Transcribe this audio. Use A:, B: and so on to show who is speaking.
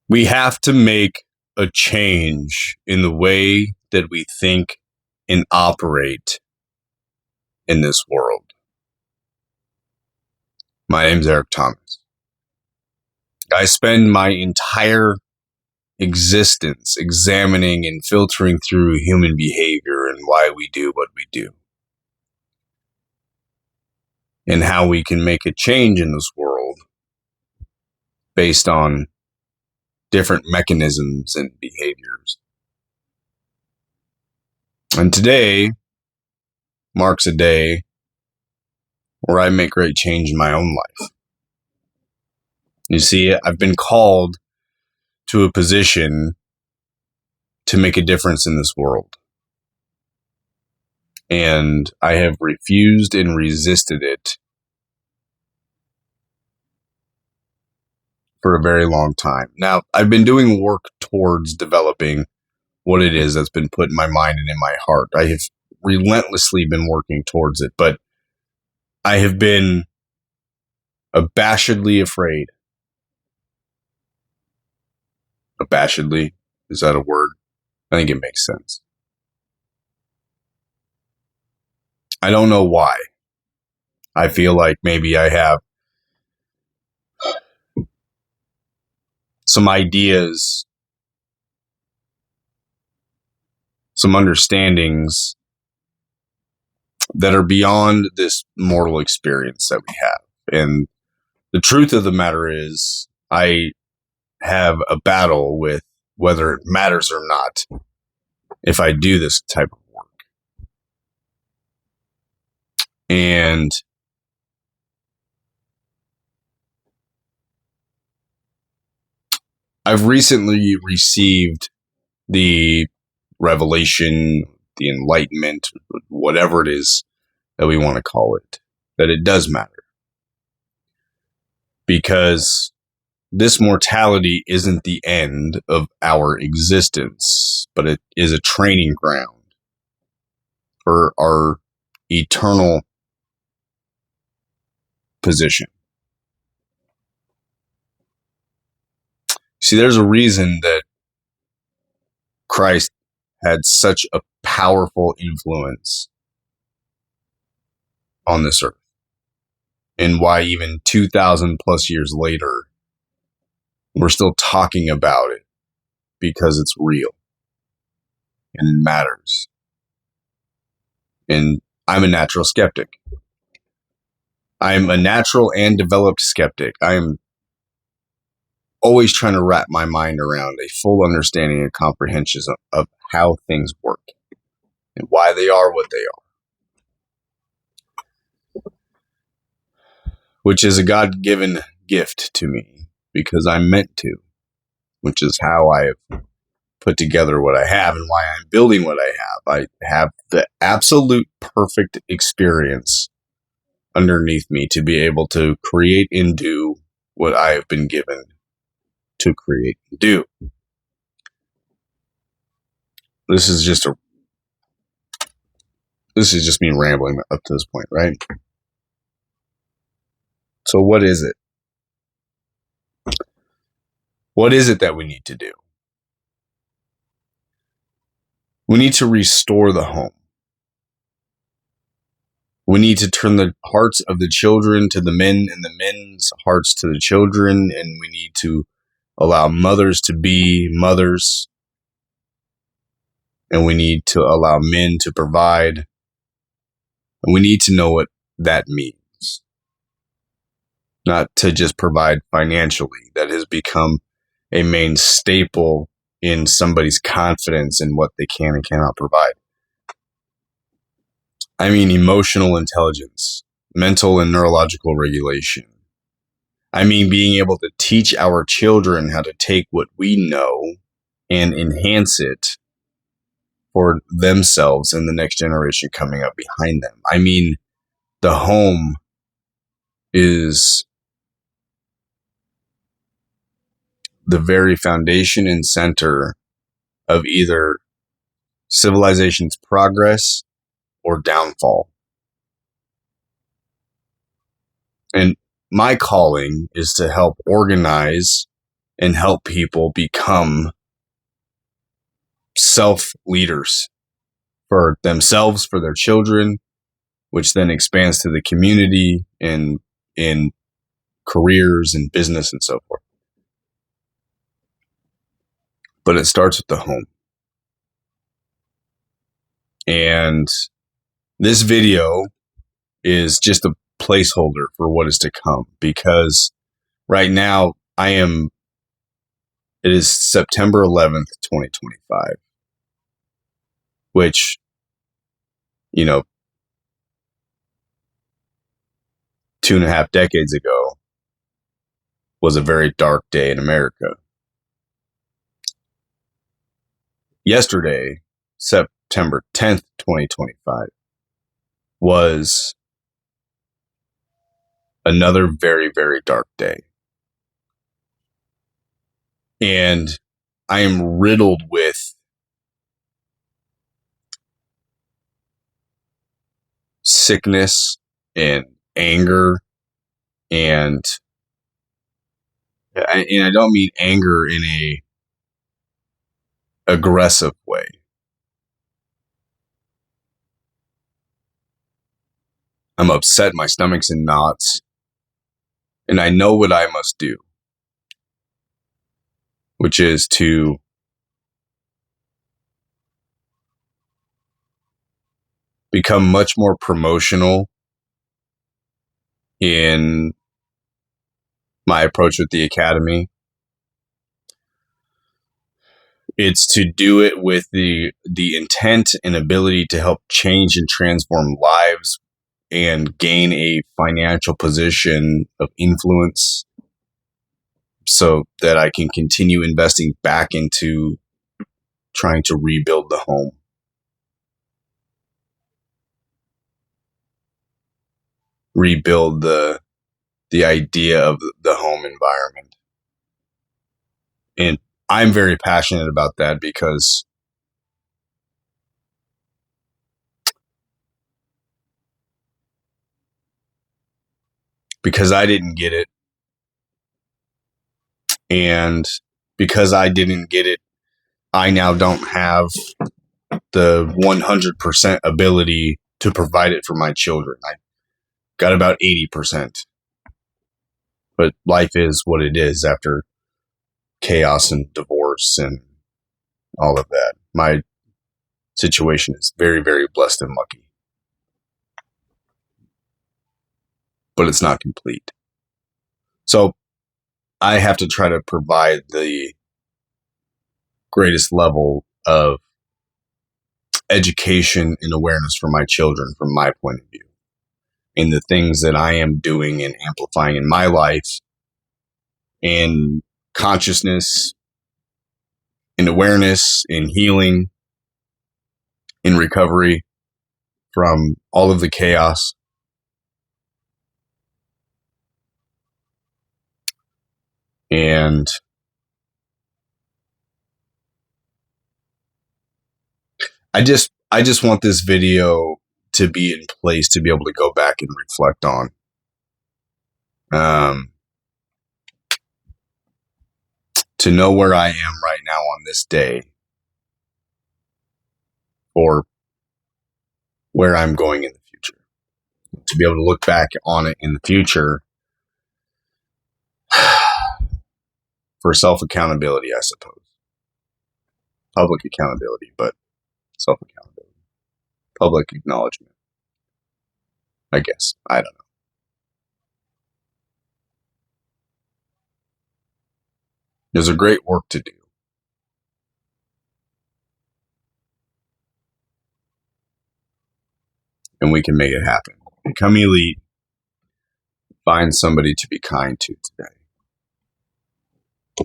A: We have to make a change in the way that we think and operate in this world. My name's Eric Thomas. I spend my entire existence examining and filtering through human behavior and why we do what we do, and how we can make a change in this world based on different mechanisms and behaviors. And today marks a day where I make great change in my own life. You see, I've been called to a position to make a difference in this world. And I have refused and resisted it for a very long time. Now, I've been doing work towards developing what it is that's been put in my mind and in my heart. I have relentlessly been working towards it, but I have been abashedly afraid. Abashedly? Is that a word? I think it makes sense. I don't know why. I feel like maybe I have some ideas, some understandings that are beyond this mortal experience that we have. And the truth of the matter is, I have a battle with whether it matters or not if I do this type of work. And I've recently received the revelation, the enlightenment, whatever it is that we want to call it, that it does matter. Because this mortality isn't the end of our existence, but it is a training ground for our eternal position. See, there's a reason that Christ had such a powerful influence on this earth, and why even 2,000 plus years later, we're still talking about it, because it's real and it matters. And I'm a natural skeptic. I'm a natural and developed skeptic. I'm always trying to wrap my mind around a full understanding and comprehension of how things work and why they are what they are, which is a God-given gift to me because I'm meant to, which is how I have put together what I have and why I'm building what I have. I have the absolute perfect experience underneath me to be able to create and do what I have been given to create and do. This is just me rambling up to this point, right? So what is it? What is it that we need to do? We need to restore the home. We need to turn the hearts of the children to the men and the men's hearts to the children, and we need to allow mothers to be mothers, and we need to allow men to provide, and we need to know what that means. Not to just provide financially. That has become a main staple in somebody's confidence in what they can and cannot provide. I mean emotional intelligence, mental and neurological regulation. I mean being able to teach our children how to take what we know and enhance it for themselves and the next generation coming up behind them. I mean, the home is the very foundation and center of either civilization's progress or downfall. And my calling is to help organize and help people become self-leaders for themselves, for their children, which then expands to the community and in careers and business and so forth. But it starts with the home. And this video is just a placeholder for what is to come, because right now it is September 11th, 2025, which, 2.5 decades ago was a very dark day in America. Yesterday, September 10th, 2025, was another very, very dark day. And I am riddled with sickness and anger, and I don't mean anger in a aggressive way. I'm upset, my stomach's in knots, and I know what I must do, which is to become much more promotional in my approach with the academy. It's to do it with the intent and ability to help change and transform lives and gain a financial position of influence so that I can continue investing back into trying to rebuild the home. Rebuild the idea of the home environment. And I'm very passionate about that because I didn't get it. And because I didn't get it, I now don't have the 100% ability to provide it for my children. I got about 80%. But life is what it is after chaos and divorce and all of that. My situation is very, very blessed and lucky. But it's not complete. So I have to try to provide the greatest level of education and awareness for my children from my point of view, in the things that I am doing and amplifying in my life, in consciousness, in awareness, in healing, in recovery from all of the chaos. And I just want this video to be in place to be able to go back and reflect on. To know where I am right now on this day, or where I'm going in the future. To be able to look back on it in the future for self-accountability, I suppose. Public accountability, but self-accountability. Public acknowledgement, I guess. I don't know. There's a great work to do. And we can make it happen. Become elite. Find somebody to be kind to today.